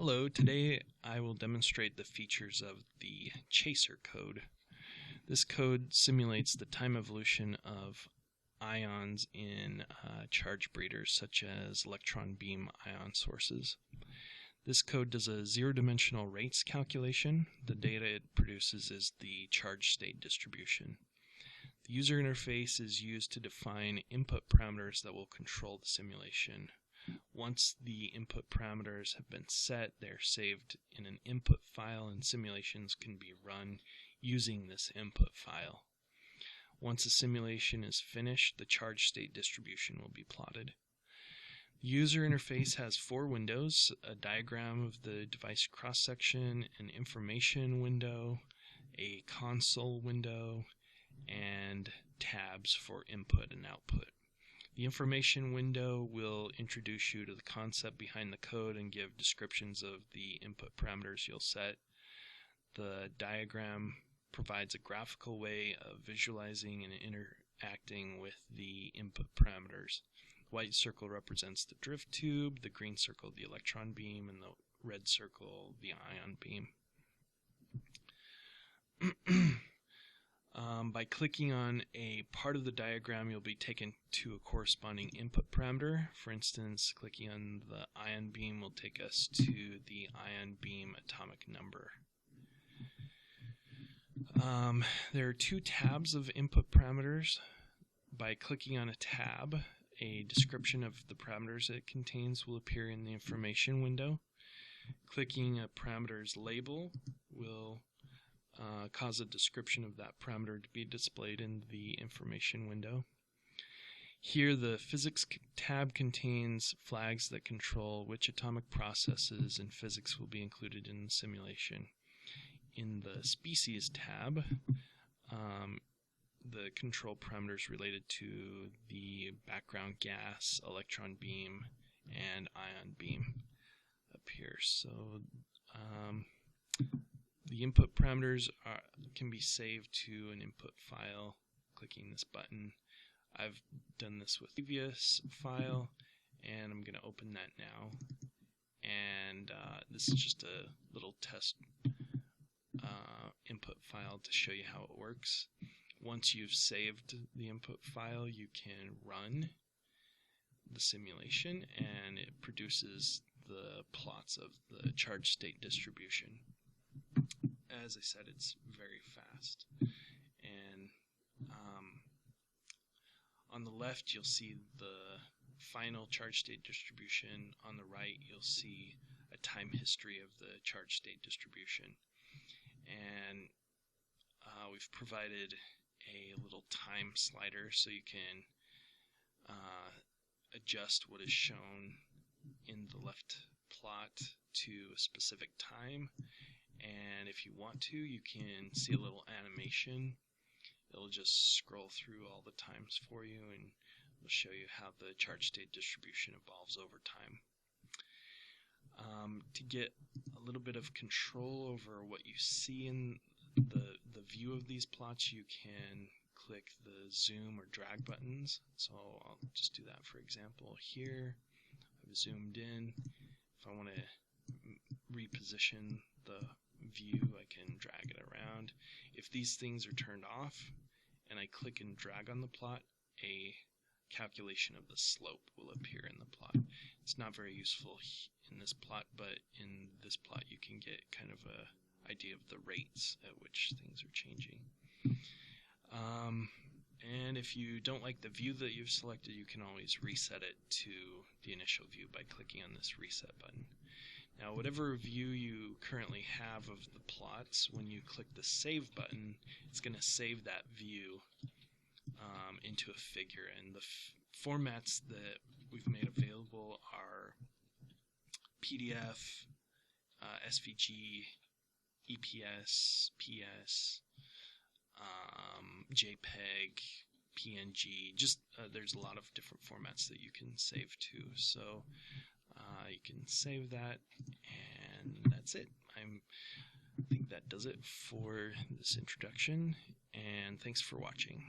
Hello, today I will demonstrate the features of the CHASER code. This code simulates the time evolution of ions in charge breeders such as electron beam ion sources. This code does a zero-dimensional rates calculation. The data it produces is the charge state distribution. The user interface is used to define input parameters that will control the simulation. Once the input parameters have been set, they're saved in an input file and simulations can be run using this input file. Once a simulation is finished, the charge state distribution will be plotted. The user interface has 4 windows: a diagram of the device cross-section, an information window, a console window, and tabs for input and output. The information window will introduce you to the concept behind the code and give descriptions of the input parameters you'll set. The diagram provides a graphical way of visualizing and interacting with the input parameters. The white circle represents the drift tube, the green circle the electron beam, and the red circle the ion beam. By clicking on a part of the diagram, you'll be taken to a corresponding input parameter. For instance, clicking on the ion beam will take us to the ion beam atomic number. There are 2 tabs of input parameters. By clicking on a tab, a description of the parameters it contains will appear in the information window. Clicking a parameter's label will cause a description of that parameter to be displayed in the information window. Here, the physics tab contains flags that control which atomic processes and physics will be included in the simulation. In the species tab, the control parameters related to the background gas, electron beam, and ion beam appear. So the input parameters can be saved to an input file clicking this button. I've done this with a previous file, and I'm going to open that now. And this is just a little test input file to show you how it works. Once you've saved the input file, you can run the simulation, and it produces the plots of the charge state distribution. As I said, it's very fast. And on the left, you'll see the final charge state distribution. On the right, you'll see a time history of the charge state distribution. And we've provided a little time slider so you can adjust what is shown in the left plot to a specific time. And if you want to, you can see a little animation. It'll just scroll through all the times for you, and it'll show you how the charge state distribution evolves over time. To get a little bit of control over what you see in the view of these plots, you can click the zoom or drag buttons. So I'll just do that for example here. I've zoomed in. If I want to reposition the view, I can drag it around. If these things are turned off and I click and drag on the plot, a calculation of the slope will appear in the plot. It's not very useful in this plot, but in this plot you can get kind of a idea of the rates at which things are changing. And if you don't like the view that you've selected, you can always reset it to the initial view by clicking on this reset button. Now, whatever view you currently have of the plots, when you click the Save button, it's going to save that view into a figure. And the formats that we've made available are PDF, SVG, EPS, PS, JPEG, PNG. Just there's a lot of different formats that you can save to. So you can save that, and that's it. I think that does it for this introduction, and thanks for watching.